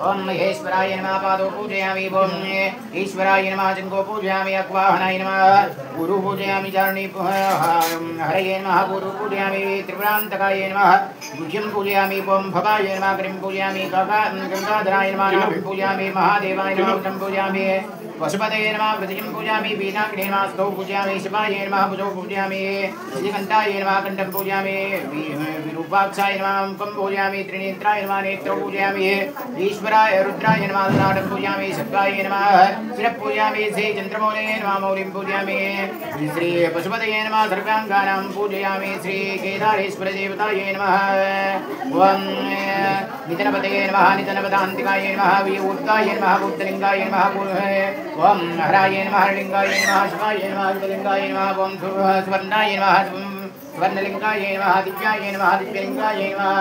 ओम महेश्वराय नमः पादौ पूजयामि ओम ईश्वराय नमः जंगो पूजयामि अक्वाहनाय नमः गुरु पूजयामि चारणी हरये नमः गुरु पूजयामि त्रिपुरान्तकाय नमः गुह्यं पूजयामि ओम भवाय नमः ग्रीं पूजयामि गंगाधराय नमः नाभिं पूजयामि महादेवाय नमः उदं पूजयामि पशुपतये नमः वृतिं पूजयामि वीणाग्ने नमः स्तौ पूजयामि शिवाय नमः भुजौ पूजयामि श्रीकण्ठाय नमः कण्ठं पूजयामि विरूपाक्षाय नमः मुखं पूजयामि त्रिनेत्राय नमः नेत्रौ पूजयामि ईश्वराय रुद्राय नमः नाडं पूजयामि शक्राय नमः शिरः पूजयामि श्री चन्द्रमौले नमः मौलिं पूजयामि श्री पशुपतये नमः सर्वाङ्गानां पूजयामि श्री केदारेश्वर देवताय नमः ओम नितनपतये नमः नितनपदान्तिकाय नमः विऊर्गाय नमः बुद्धलिङ्गाय नमः ओम हराय नमः हरलिङ्गाय नमः शिवाय नमः शिवलिङ्गाय नमः ओम सुवर्णाय नमः स्वर्णलिङ्गाय नमः दिव्याय नमः दिव्यलिङ्गाय नमः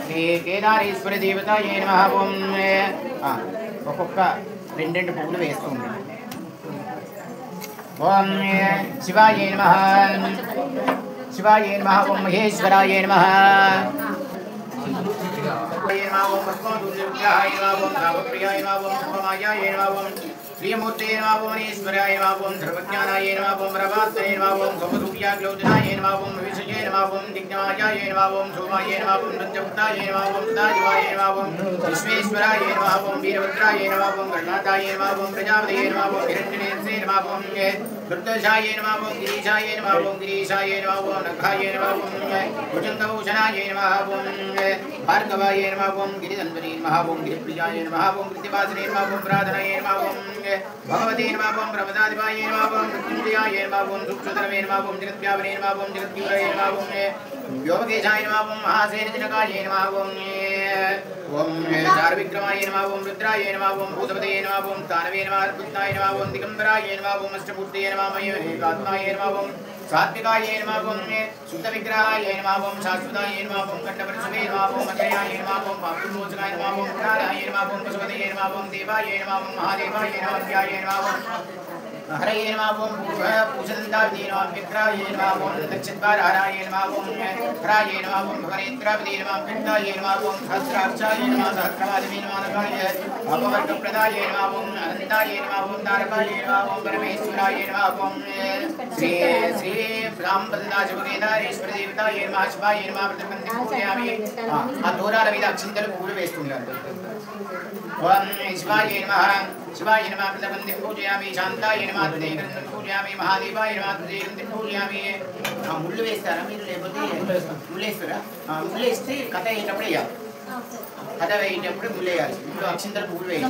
श्री केदारेश्वर देवताय नमः ओम ఒక్కొక్క రెండు పువ్వులు వేస్తుంది ఓం శివాయ నమః శివాయ నమః ఓం మహేశ్వరాయ నమః ओम पद्मदुर्गाय नमः ओम रावप्रियाय नमः ओम सुखमायाय नमः ओम श्रीमूर्ते नमः ओम मनीश्वराय नमः ओम सर्वज्ञानाय नमः ओम रवात्तये नमः ओम गौरव्याग्लोचनाय नमः ओम विशये नमः ओम दिग्गमायाय नमः ओम सोमाय नमः ओम पंचमुक्ताय नमः ओम सदाशिवाय नमः ओम विश्वेश्वराय नमः ओम वीरभद्राय नमः ओम गणनाथाय नमः ओम प्रजापतये नमः ओम हिरण्यनेत्रे नमः ओम दुर्दशाय नमः ओम गिरीशाय नमः ओम गिरीशाय नमः ओम नखाय नमः ओम भुजङ्गभूषणाय नमः ओम भार्गवाय नमः ओम गिरिधन्वने नमः ओम गिरिप्रियाय नमः ओम कृतिवासिने नमः ओम प्रार्थनाय नमः ओम भगवते नमः ओम प्रमदादिवाय नमः ओम मृत्युञ्जयाय नमः ओम सूक्ष्मतरवे नमः ओम जगद्व्यापने नमः ओम जगद्यूराय नमः ओम व्योमकेशाय नमः ओम महासेनजनकाय नमः ओम चारुविक्रमाय नमः ओम रुद्राय नमः ओम भूतपतये नमः ओम तानवे नमः अर्पुताय नमः ओम दिगंबराय नमः ओम अष्टमूर्तये नमः मयूरेकात्माय नमः ओम सात्विकाय नमः ओम शुद्धविग्रहाय नमः ओम शाश्वताय नमः ओम कंठपरशुभे नमः ओम अजयाय नमः ओम पापुमोचकाय नमः ओम पुराणाय नमः ओम पशुपतये नमः ओम देवाय नमः ओम महादेवाय नमः अव्याय नमः ओम हरये नमः ओम पूजनदाय नमः विग्रहाय नमः ओम दक्षिणद्वारहराय नमः ओम हराय नमः ओम भवनेत्रापदये नमः पिण्डाय नमः ओम सहस्राक्षाय नमः सहस्रवादिने नमः नकाय अपवर्गप्रदाय नमः ओम अनन्ताय नमः ओम तारकाय नमः ओम परमेश्वराय नमः ओम श्री श्री ब्राह्मणदाशकेदारेश्वर देवताय नमः शिवाय नमः प्रतिपन्ति पूजयामि आ దూరాల మీద అక్షింతలు పూలు వేస్తున్నారు ఓం శివాయ నమః शिवाय नमः प्रतिपन्ति पूजयामि शांताय नमः तुदेकं पूजयामि महादेवाय नमः तुदेकं पूजयामि ముళ్ళు వేస్తారా మీరు లేకపోతే ముళ్ళు వేస్తారా ముళ్ళు వేస్తే కథ అయ్యేటప్పుడు వేయాలి కథ వేయేటప్పుడు ముళ్ళు వేయాలి ఇప్పుడు అక్షింతలు పూలు వేయాలి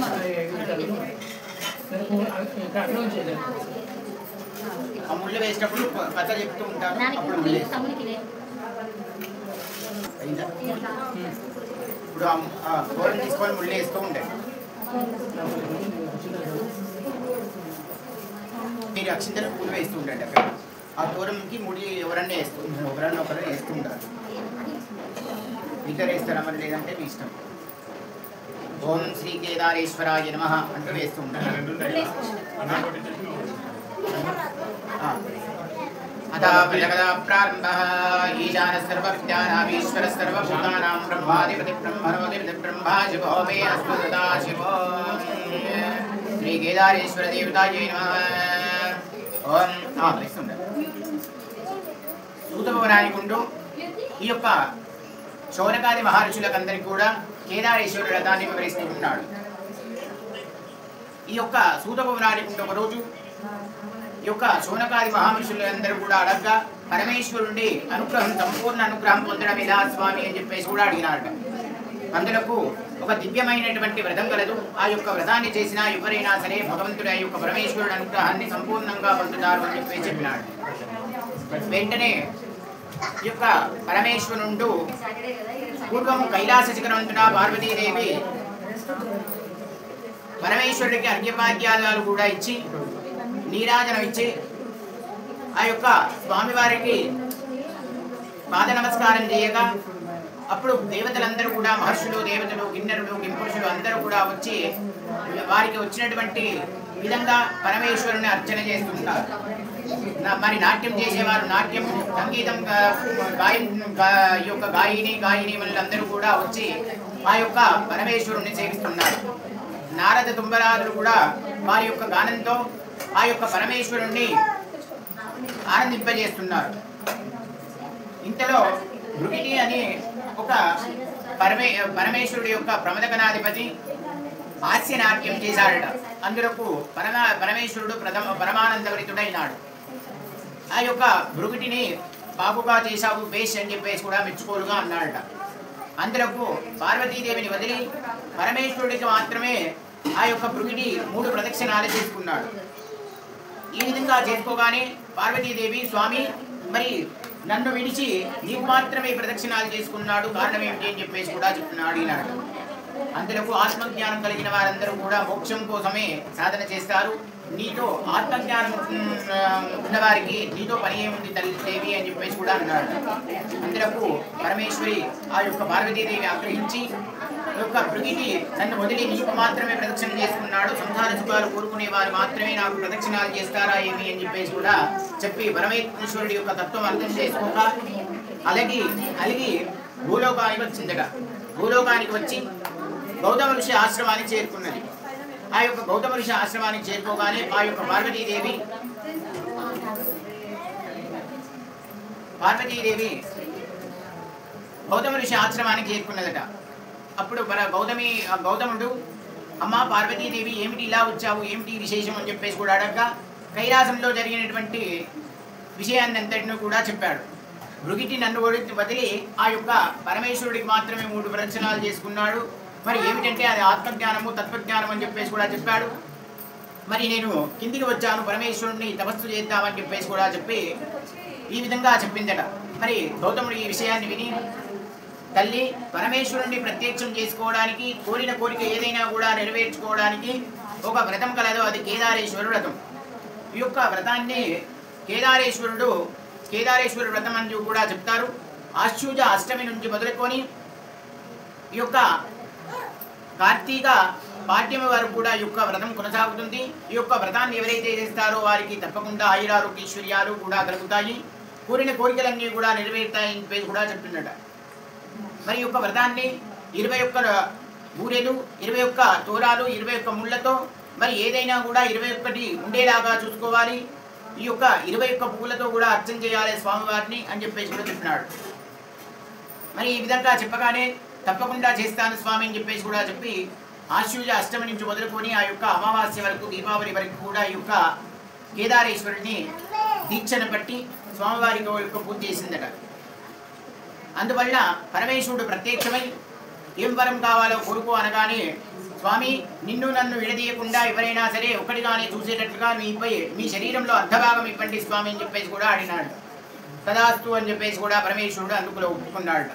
ఆ ముళ్ళు వేసేటప్పుడు కథ చెప్తూ ఉంటారు అప్పుడు ముళ్ళు వేస్తారు ఇప్పుడు ఆ గోడను తీసుకొని ముళ్ళు వేస్తూ ఉంటాయి మీరు అక్షింతలు పూలు వేస్తూ ఉండండి అక్కడ ఆ దూరంకి ముడి ఎవరన్నా ఒకరు వేస్తూ ఉంటారు ఇద్దరు వేస్తారా మరి లేదంటే మీ ఇష్టం ఓం శ్రీ కేదారేశ్వరాయ నమః అంటూ వేస్తూ ఉంటారు अतः प्रजगदा प्रारम्भः ईशानः सर्वविद्यानाम् ईश्वरः सर्वभूतानां ब्रह्माधिपतिः ब्रह्मणोऽधिपतिः ब्रह्मा शिवो मे अस्तु सदा शिवो श्री केदारेश्वर देवतायै नमः ఓం సూతభవనానికి ఉంటూ ఈ యొక్క శౌనకాది మహర్షులకందరికీ కూడా కేదారేశ్వర వ్రతాన్ని వివరిస్తూ ఉన్నాడు. ఈ యొక్క సూతభవనానికి ఉంటూ ఒకరోజు ఈ యొక్క శౌనకాది మహాపురుషులందరూ కూడా అడగ్గా పరమేశ్వరుడి అనుగ్రహం సంపూర్ణ అనుగ్రహం పొందడం ఎలా స్వామి అని చెప్పేసి కూడా అడిగినారట. అందులకు ఒక దివ్యమైనటువంటి వ్రతం కలదు. ఆ యొక్క వ్రతాన్ని చేసినా ఎవరైనా సరే భగవంతుడు ఆ యొక్క పరమేశ్వరుడు అనుగ్రహాన్ని సంపూర్ణంగా పొందుతారు అని చెప్పేసి చెప్పినాడు. వెంటనే ఈ యొక్క పరమేశ్వరుడు పూర్వము కైలాస శిఖరవంతుడ పార్వతీదేవి పరమేశ్వరుడికి అర్ఘ్యపాద్యాలు కూడా ఇచ్చి నీరాజనం ఇచ్చి ఆ యొక్క స్వామివారికి పాద నమస్కారం చేయగా అప్పుడు దేవతలందరూ కూడా మహర్షులు దేవతలు కిన్నరులు కింపురుషులు అందరూ కూడా వచ్చి వారికి వచ్చినటువంటి విధంగా పరమేశ్వరుని అర్చన చేస్తుంటారు. మరి నాట్యం చేసేవారు నాట్యం, సంగీతం ఈ యొక్క గాయని వాళ్ళందరూ కూడా వచ్చి ఆ యొక్క పరమేశ్వరుణ్ణి సేవిస్తున్నారు. నారద తుంబరాదులు కూడా వారి యొక్క గానంతో ఆ యొక్క పరమేశ్వరుణ్ణి ఆనందింపజేస్తున్నారు. ఇంతలో భృగిటి అనే ఒక పరమేశ్వరుడి యొక్క ప్రమదగణాధిపతి హాస్యనాట్యం చేశాడట. అందులకు పరమేశ్వరుడు పరమానందభరితుడైనాడు. ఆ యొక్క భృగుటిని బాబుగా చేశావు బేష్ అని చెప్పేసి కూడా మెచ్చుకోలుగా అన్నాడట. అందులకు పార్వతీదేవిని వదిలి పరమేశ్వరుడికి మాత్రమే ఆ యొక్క భృగుటి 3 ప్రదక్షిణాలు చేసుకున్నాడు. ఈ విధంగా చేసుకోగానే పార్వతీదేవి స్వామి మరి నన్ను విడిచి నీకు మాత్రమే ప్రదక్షిణాలు చేసుకున్నాడు, కారణం ఏమిటి అని చెప్పేసి కూడా చెప్తున్నాడు ఈనాడు. అందులకు ఆత్మజ్ఞానం కలిగిన వారందరూ కూడా మోక్షం కోసమే సాధన చేస్తారు. నీతో ఆత్మజ్ఞానం ఉన్నవారికి నీతో పని ఏముంది తల్లిదేవి అని చెప్పేసి కూడా అన్నాడు. అందులకు పరమేశ్వరి ఆ యొక్క పార్వతీదేవి ఆగ్రహించి యొక్క భృగిటి నన్ను వదిలి నీకు మాత్రమే ప్రదక్షిణ చేసుకున్నాడు, సంసార సుఖాలు కోరుకునే వారు మాత్రమే నాకు ప్రదక్షిణాలు చేస్తారా ఏమి అని చెప్పేసి కూడా చెప్పి పరమేశ్వరుడి యొక్క తత్వం అర్థం చేసుకోక అలిగి భూలోకానికి వచ్చిందట. భూలోకానికి వచ్చి గౌతమ ఋషి ఆశ్రమానికి చేరుకున్నది. ఆ యొక్క గౌతమ ఋషి ఆశ్రమానికి చేరుకోగానే ఆ యొక్క పార్వతీదేవి గౌతమ ఋషి ఆశ్రమానికి చేరుకున్నదట. అప్పుడు గౌతముడు అమ్మ పార్వతీదేవి ఏమిటి ఇలా వచ్చావు, ఏమిటి విశేషం అని చెప్పేసి కూడా అడగగా కైలాసంలో జరిగినటువంటి విషయాన్ని అంతటిని కూడా చెప్పాడు. భృగిటి నన్ను వదిలి ఆ యొక్క పరమేశ్వరుడికి మాత్రమే 3 ప్రదక్షిణాలు చేసుకున్నాడు. మరి ఏమిటంటే అది ఆత్మజ్ఞానము తత్వజ్ఞానం అని చెప్పేసి కూడా చెప్పాడు. మరి నేను కిందికి వచ్చాను పరమేశ్వరుడిని తపస్సు చేద్దామని చెప్పేసి కూడా చెప్పి ఈ విధంగా చెప్పిందట. మరి గౌతముడు ఈ విషయాన్ని విని తల్లి పరమేశ్వరుణ్ణి ప్రత్యక్షం చేసుకోవడానికి కోరిన కోరిక ఏదైనా కూడా నెరవేర్చుకోవడానికి ఒక వ్రతం కలదు, అది కేదారేశ్వర వ్రతం. ఈ యొక్క వ్రతాన్ని కేదారేశ్వర వ్రతం అని కూడా చెప్తారు. ఆశ్వయుజ అష్టమి నుంచి మొదలుకొని ఈ యొక్క కార్తీక పాడ్యమి వరకు కూడా ఈ యొక్క వ్రతం కొనసాగుతుంది. ఈ యొక్క వ్రతాన్ని ఎవరైతే చేస్తారో వారికి తప్పకుండా ఆయురారోగ్యైశ్వర్యాలు కూడా కలుగుతాయి, కోరిన కోరికలన్నీ కూడా నెరవేరుతాయని చెప్పేసి కూడా చెప్తున్నట. మరి యొక్క వ్రతాన్ని 21 బూరెలు, 21 తోరాలు, 21 ముళ్ళతో మరి ఏదైనా కూడా 21 ఉండేలాగా చూసుకోవాలి. ఈ యొక్క 21 పువ్వులతో కూడా అర్చన చేయాలి స్వామివారిని అని చెప్పేసి కూడా చెప్పినాడు. మరి ఈ విధంగా చెప్పగానే తప్పకుండా చేస్తాను స్వామి అని చెప్పేసి కూడా చెప్పి ఆశ్వయుజ అష్టమి నుంచి మొదలుకొని ఆ యొక్క అమావాస్య వరకు దీపావళి వరకు కూడా ఈ యొక్క కేదారేశ్వరుడిని దీక్షను బట్టి స్వామివారికి యొక్క పూజ చేసిందట. అందువల్ల పరమేశ్వరుడు ప్రత్యక్షమై ఏం వరం కావాలో కోరుకో అనగానే స్వామి నిన్ను నన్ను విడదీయకుండా ఎవరైనా సరే ఒకటిగానే చూసేటట్లుగా మీ శరీరంలో అర్ధభాగం ఇవ్వండి స్వామి అని చెప్పేసి కూడా అడిగినాడు. తదాస్తు అని చెప్పేసి కూడా పరమేశ్వరుడు అందుకులో ఒప్పుకున్నాడు.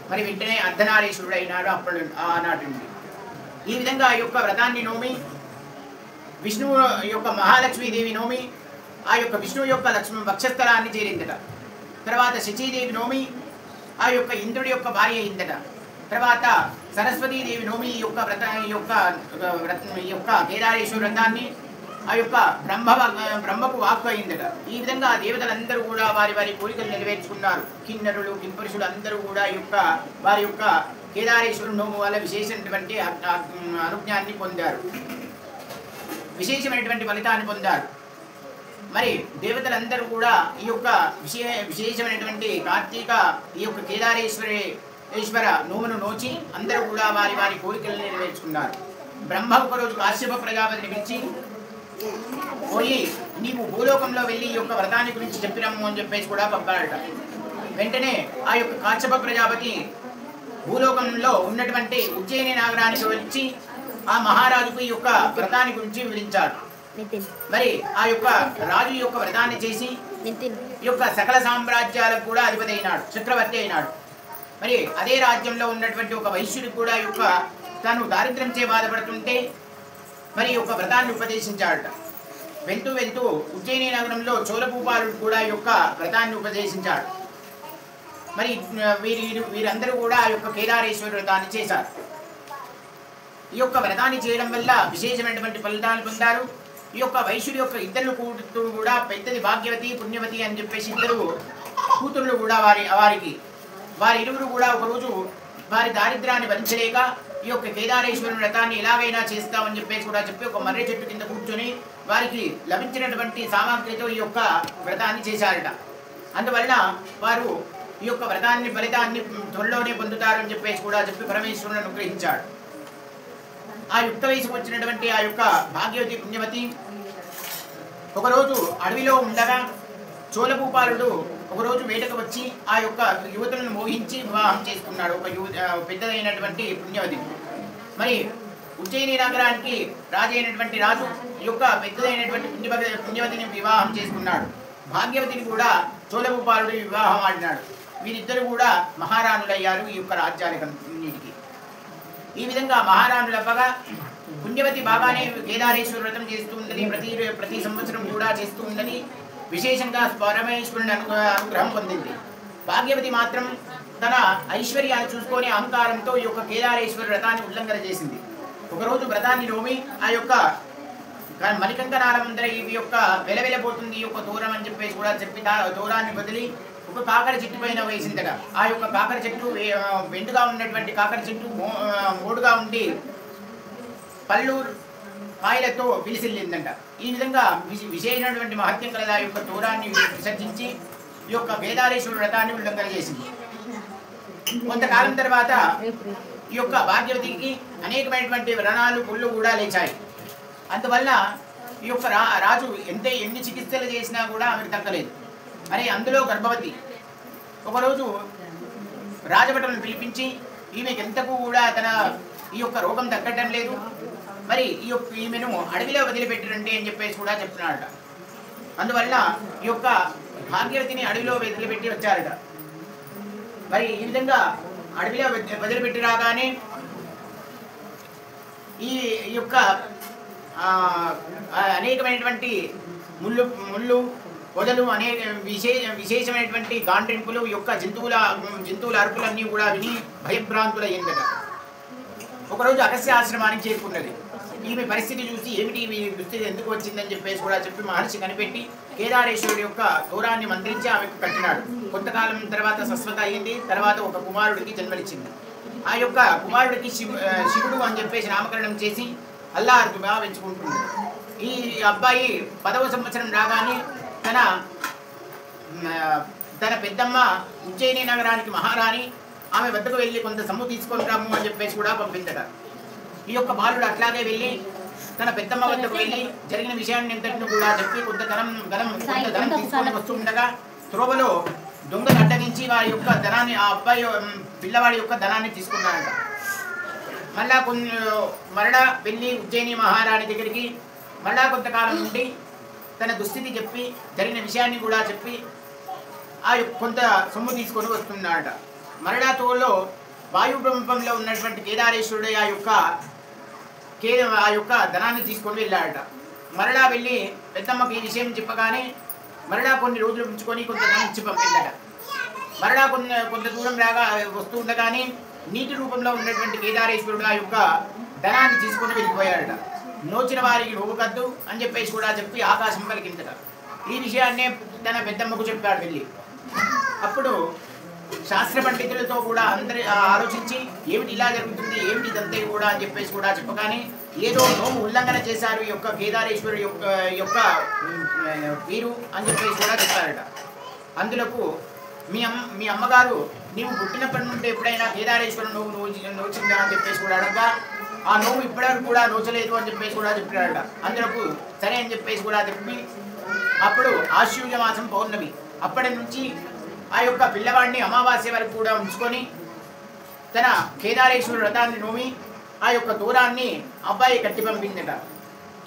మరి వెంటనే అర్ధనారీశ్వరుడు అయినాడు ఆనాటి నుండి. ఈ విధంగా ఈ యొక్క వ్రతాన్ని నోమి విష్ణువు యొక్క మహాలక్ష్మీదేవి నోమి ఆ యొక్క విష్ణువు యొక్క వక్షస్థలాన్ని చేరిందట. తర్వాత శచీదేవి నోమి ఆ యొక్క ఇంద్రుడి యొక్క భార్య అయిందట. తర్వాత సరస్వతీదేవి నోమి ఈ యొక్క కేదారేశ్వర వ్రతాన్ని ఆ యొక్క బ్రహ్మకు వాక్కు అయిందట. ఈ విధంగా దేవతలందరూ కూడా వారి వారి కోరికలు నెరవేర్చుకున్నారు. కిన్నరులు కింపురుషులు అందరూ కూడా వారి యొక్క కేదారేశ్వరుడు నోము వల్ల విశేషమైనటువంటి అనుజ్ఞాన్ని పొందారు, విశేషమైనటువంటి ఫలితాన్ని పొందారు. మరి దేవతలందరూ కూడా ఈ యొక్క విశేషమైనటువంటి కార్తీక ఈ యొక్క కేదారేశ్వర నోమును నోచి అందరూ కూడా వారి వారి కోరికలను నెరవేర్చుకున్నారు. బ్రహ్మ ఒకరోజు కాశ్యప ప్రజాపతిని పిలిచి పోయి నీవు భూలోకంలో వెళ్ళి ఈ యొక్క వ్రతాన్ని గురించి చెప్పినాము అని చెప్పేసి కూడా పంపాడట. వెంటనే ఆ యొక్క కాశ్యప ప్రజాపతి భూలోకంలో ఉన్నటువంటి ఉజ్జయిని నగరానికి వచ్చి ఆ మహారాజుకు ఈ యొక్క వ్రతాన్ని గురించి వివరించాడు. మరి ఆ యొక్క రాజు యొక్క వ్రతాన్ని చేసి ఈ యొక్క సకల సామ్రాజ్యాలకు కూడా అధిపతి అయినాడు, చక్రవర్తి అయినాడు. మరి అదే రాజ్యంలో ఉన్నటువంటి ఒక వైశ్యుడికి కూడా ఈ యొక్క తాను దారిద్ర్యంచే బాధపడుతుంటే మరి ఈ యొక్క వ్రతాన్ని ఉపదేశించాడట. వెళ్తూ వెళ్తూ ఉజ్జయిని నగరంలో చోళభూపాలుడు కూడా ఈ యొక్క వ్రతాన్ని ఉపదేశించాడు. మరి వీరందరూ కూడా ఆ యొక్క కేదారేశ్వర వ్రతాన్ని చేశారు. ఈ యొక్క వ్రతాన్ని చేయడం వల్ల విశేషమైనటువంటి ఫలితాలు పొందారు. ఈ యొక్క వైశ్యుడి యొక్క ఇద్దరు కూతురు కూడా పెద్దది భాగ్యవతి పుణ్యవతి అని చెప్పేసి 2 కూతుర్లు కూడా వారిరువురు కూడా ఒకరోజు వారి దారిద్ర్యాన్ని భరించలేక ఈ యొక్క కేదారేశ్వరుని వ్రతాన్ని ఎలాగైనా చేస్తామని చెప్పేసి కూడా చెప్పి ఒక మర్రి చెట్టు కింద కూర్చొని వారికి లభించినటువంటి సామాగ్రితో ఈ యొక్క వ్రతాన్ని చేశారట. అందువలన వారు ఈ యొక్క వ్రతాన్ని ఫలితాన్ని త్వరలోనే పొందుతారని చెప్పేసి కూడా చెప్పి పరమేశ్వరుని అనుగ్రహించాడు. ఆ యుక్త వయసుకు వచ్చినటువంటి ఆ యొక్క భాగ్యవతి పుణ్యవతి ఒకరోజు అడవిలో ఉండగా చోళభూపాలుడు ఒకరోజు వేటకు వచ్చి ఆ యొక్క యువతులను మోహించి వివాహం చేసుకున్నాడు. ఒక పెద్దదైనటువంటి పుణ్యవతి. మరి ఉజ్జయిని నగరానికి రాజు అయినటువంటి రాజు ఈ యొక్క పెద్దదైనటువంటి పుణ్యవతిని వివాహం చేసుకున్నాడు. భాగ్యవతిని కూడా చోళభూపాలుడు వివాహం ఆడినాడు. వీరిద్దరు కూడా మహారాణులయ్యారు ఈ యొక్క రాజ్యాలన్నిటికీ. ఈ విధంగా మహారాణులవ్వగా పుణ్యవతి బాగానే కేదారేశ్వర వ్రతం చేస్తూ ఉందని ప్రతి సంవత్సరం కూడా చేస్తూ ఉందని విశేషంగా పరమేశ్వరుని అనుగ్రహం పొందింది. భాగ్యవతి మాత్రం తన ఐశ్వర్యాన్ని చూసుకొని అహంకారంతో ఈ యొక్క కేదారేశ్వర వ్రతాన్ని ఉల్లంఘన చేసింది. ఒకరోజు వ్రతాన్ని నోమి ఆ యొక్క మణికంకణాల ముందర ఈ యొక్క వెలవెలబోతుంది ఈ యొక్క దూరం అని చెప్పేసి కూడా చెప్పి దూరాన్ని వదిలి ఒక కాకర చెట్టు పైన వేసిందట. ఆ యొక్క కాకర చెట్టు వెండుగా ఉన్నటువంటి కాకర చెట్టు మోడుగా ఉండి పళ్ళు కాయలతో విలిసిల్లిందంట. ఈ విధంగా విశేషమైనటువంటి మహత్యం కల ఆ యొక్క దూరాన్ని విసర్జించి ఈ యొక్క కేదారేశ్వర వ్రతాన్ని ఉల్లంఘన చేసింది. కొంతకాలం తర్వాత ఈ యొక్క భాగ్యవతికి అనేకమైనటువంటి వ్రణాలు పుళ్ళు కూడా లేచాయి. అందువల్ల ఈ యొక్క రాజు ఎన్ని చికిత్సలు చేసినా కూడా ఆమెకు తగ్గలేదు. అని అందులో గర్భవతి. ఒకరోజు రాజభటులను పిలిపించి ఈమెకు ఎంతకు కూడా ఈ యొక్క రోగం తగ్గటం లేదు, మరి ఈమెను అడవిలో వదిలిపెట్టిరండి అని చెప్పేసి కూడా చెప్తున్నారట. అందువల్ల ఈ యొక్క భాగ్యవతిని అడవిలో వదిలిపెట్టి వచ్చారట. మరి ఈ విధంగా అడవిలో వదిలిపెట్టి రాగానే ఈ యొక్క అనేకమైనటువంటి ముళ్ళు పొదలు అనేక విశేషమైనటువంటి గాండ్రింపులు యొక్క జంతువుల అరుపులన్నీ కూడా విని భయభ్రాంతులు అయ్యిందట. ఒకరోజు అగస్త్య ఆశ్రమానికి చేరుకున్నది. ఈమె పరిస్థితి చూసి ఏమిటి ఈ దుస్థితి ఎందుకు వచ్చిందని చెప్పేసి కూడా చెప్పి మహర్షి కనిపెట్టి కేదారేశ్వరుడి యొక్క దూరాన్ని మంత్రించి ఆమెకు కట్టినాడు. కొంతకాలం తర్వాత స్వస్థత అయ్యింది. తర్వాత ఒక కుమారుడికి జన్మనిచ్చింది. ఆ యొక్క కుమారుడికి శివుడు అని చెప్పేసి నామకరణం చేసి అల్లారుగా పెంచుకుంటుంది. ఈ అబ్బాయి 10వ సంవత్సరం రాగానే తన పెద్దమ్మ ఉజ్జయిని నగరానికి మహారాణి ఆమె వద్దకు వెళ్ళి కొంత సొమ్ము తీసుకొని రాము అని చెప్పేసి కూడా పంపిందట. ఈ యొక్క బాలుడు అట్లాగే వెళ్ళి తన పెద్దమ్మ వద్దకు వెళ్ళి జరిగిన విషయాన్ని ఎంతటిని కూడా చెప్పి కొంత ధనం తీసుకొని వస్తూ ఉండగా త్రోవలో దొంగలు అడ్డగించి వారి యొక్క ధనాన్ని ఆ అబ్బాయి పిల్లవాడి యొక్క ధనాన్ని తీసుకున్నారట. మరలా వెళ్ళి ఉజ్జయిని మహారాణి దగ్గరికి మరలా కొంతకాలం నుండి తన దుస్థితి చెప్పి జరిగిన విషయాన్ని కూడా చెప్పి ఆ కొంత సొమ్ము తీసుకొని వస్తున్నాడట. మరలా తోలో వాయుబ్రహ్మంలో ఉన్నటువంటి కేదారేశ్వరుడు ఆ యొక్క ధనాన్ని తీసుకొని వెళ్ళాడట. మరలా వెళ్ళి పెద్దమ్మకి ఈ విషయం చెప్పగానే మరలా కొన్ని రోజులు ఉంచుకొని కొంత ధనం ఇచ్చి పంపిందట. మరలా కొంత దూరం రాగా వస్తూ ఉండగానే నీటి రూపంలో ఉన్నటువంటి కేదారేశ్వరుడు ఆ యొక్క ధనాన్ని తీసుకొని వెళ్ళిపోయాడట. నోచిన వారికి నోవుకద్దు అని చెప్పేసి కూడా చెప్పి ఆకాశం పలికిందట. ఈ విషయాన్నే తన పెద్దమ్మకు చెప్పాడు వెళ్ళి. అప్పుడు శాస్త్ర పండితులతో కూడా అందరి ఆలోచించి ఏమిటి ఇలా జరుగుతుంది, ఏమిటి ఇదంతా కూడా అని చెప్పేసి కూడా చెప్పగానే ఏదో నోము ఉల్లంఘన చేశారు ఈ యొక్క కేదారేశ్వరుడు యొక్క వీరు అని చెప్పేసి కూడా చెప్పారట. అందులకు మీ అమ్మగారు నీవు పుట్టినప్పటి నుండి ఎప్పుడైనా కేదారేశ్వరుడు నోచిందా అని చెప్పేసి కూడా అడగా ఆ నోము ఇప్పటివరకు కూడా నోచలేదు అని చెప్పేసి కూడా చెప్పాడట. అందులకు సరే అని చెప్పేసి కూడా చెప్పి అప్పుడు ఆశ్వయుజ మాసం పౌర్ణమి అప్పటి నుంచి ఆ యొక్క పిల్లవాడిని అమావాస్య వరకు కూడా ఉంచుకొని తన కేదారేశ్వర వ్రతాన్ని నోమి ఆ యొక్క దూరాన్ని అబ్బాయి కట్టి పంపిందట.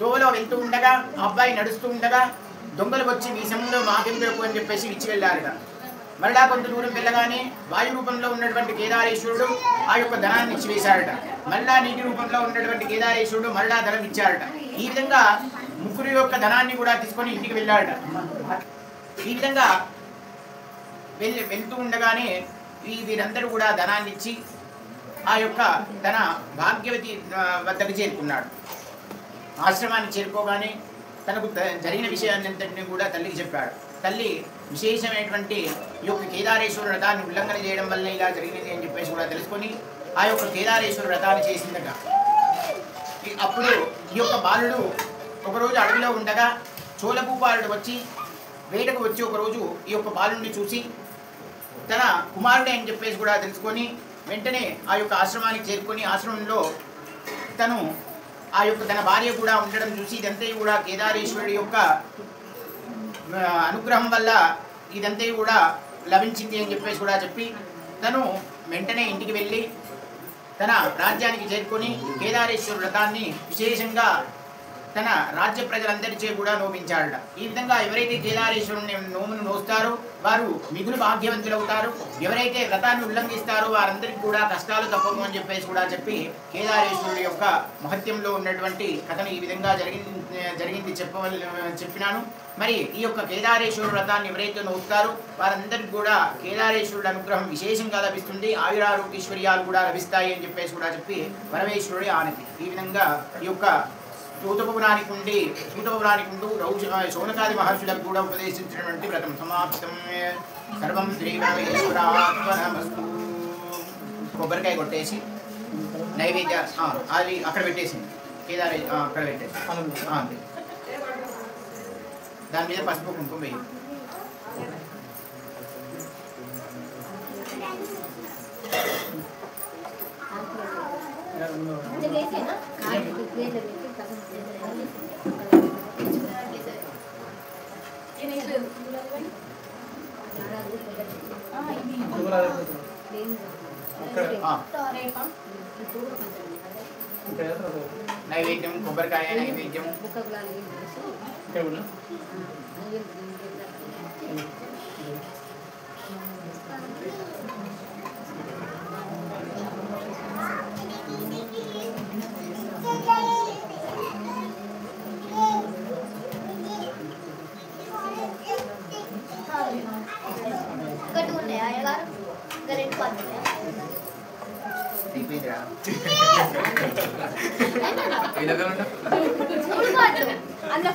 దోవలో వెళ్తూ ఉండగా అబ్బాయి నడుస్తూ ఉండగా దొంగలు వచ్చి మీ సమయంలో మాకెందుకు అని చెప్పేసి ఇచ్చి వెళ్ళారట. మరలా కొంత దూరం వెళ్ళగానే వాయు రూపంలో ఉన్నటువంటి కేదారేశ్వరుడు ఆ యొక్క ధనాన్ని ఇచ్చివేశాడట. మరలా నీటి రూపంలో ఉన్నటువంటి కేదారేశ్వరుడు మరలా ధనం ఇచ్చాడట. ఈ విధంగా ముగ్గురు యొక్క ధనాన్ని కూడా తీసుకొని ఇంటికి వెళ్ళాడట. ఈ విధంగా వెళ్తూ ఉండగానే వీరందరూ కూడా ధనాన్ని ఇచ్చి ఆ యొక్క తన భాగ్యవతి వద్దకు చేరుకున్నాడు. ఆశ్రమాన్ని చేరుకోగానే తనకు జరిగిన విషయాన్ని అంతటిని కూడా తల్లికి చెప్పాడు. తల్లి విశేషమైనటువంటి ఈ యొక్క కేదారేశ్వర వ్రతాన్ని ఉల్లంఘన చేయడం వల్ల ఇలా జరిగినది అని చెప్పేసి కూడా తెలుసుకొని ఆ యొక్క కేదారేశ్వర వ్రతాన్ని చేసిందట. అప్పుడు ఈ యొక్క బాలుడు ఒకరోజు అడవిలో ఉండగా చోళభూపాలుడు వచ్చి వేటకు వచ్చి ఒకరోజు ఈ యొక్క బాలుడిని చూసి తన కుమారుడే అని చెప్పేసి కూడా తెలుసుకొని వెంటనే ఆ యొక్క ఆశ్రమానికి చేరుకొని ఆశ్రమంలో తను ఆ యొక్క తన భార్య కూడా ఉండడం చూసి ఇదంతా కూడా కేదారేశ్వరుడి యొక్క అనుగ్రహం వల్ల ఇదంతా కూడా లభించింది అని చెప్పేసి కూడా చెప్పి తను వెంటనే ఇంటికి వెళ్ళి తన రాజ్యానికి చేరుకొని కేదారేశ్వర వ్రతాన్ని విశేషంగా తన రాజ్య ప్రజలందరిచే కూడా నోపించాడట. ఈ విధంగా ఎవరైతే కేదారేశ్వరుని నోమును నోస్తారో వారు మిగులు భాగ్యవంతులవుతారు. ఎవరైతే వ్రతాన్ని ఉల్లంఘిస్తారో వారందరికీ కూడా కష్టాలు తప్పవు అని చెప్పేసి కూడా చెప్పి కేదారేశ్వరుడి యొక్క మహత్యంలో ఉన్నటువంటి కథను ఈ విధంగా జరిగింది చెప్పినాను. మరి ఈ యొక్క కేదారేశ్వరుడు వ్రతాన్ని ఎవరైతే నోస్తారో వారందరికీ కూడా కేదారేశ్వరుడు అనుగ్రహం విశేషంగా లభిస్తుంది. ఆయురారోగ్యశ్వర్యాలు కూడా లభిస్తాయి అని చెప్పేసి కూడా చెప్పి పరమేశ్వరుడి ఆనతి. ఈ విధంగా ఈ యొక్క సూతపౌరానికి ఉంటూ శౌనకాది మహర్షులకు కూడా ఉపదేశించినటువంటి వ్రతం సమాప్తం. సర్వం శ్రీరామేశ్వరాత్మనమస్తు. కొబ్బరికాయ కొట్టేసి నైవేద్య అది అక్కడ పెట్టేసింది కేదారే అక్కడ పెట్టేసి అంతే. దాని మీద పసుపు కుంకుమ వేయి. నైవేద్యం కొబ్బరికాయ నైవేద్యం అందులో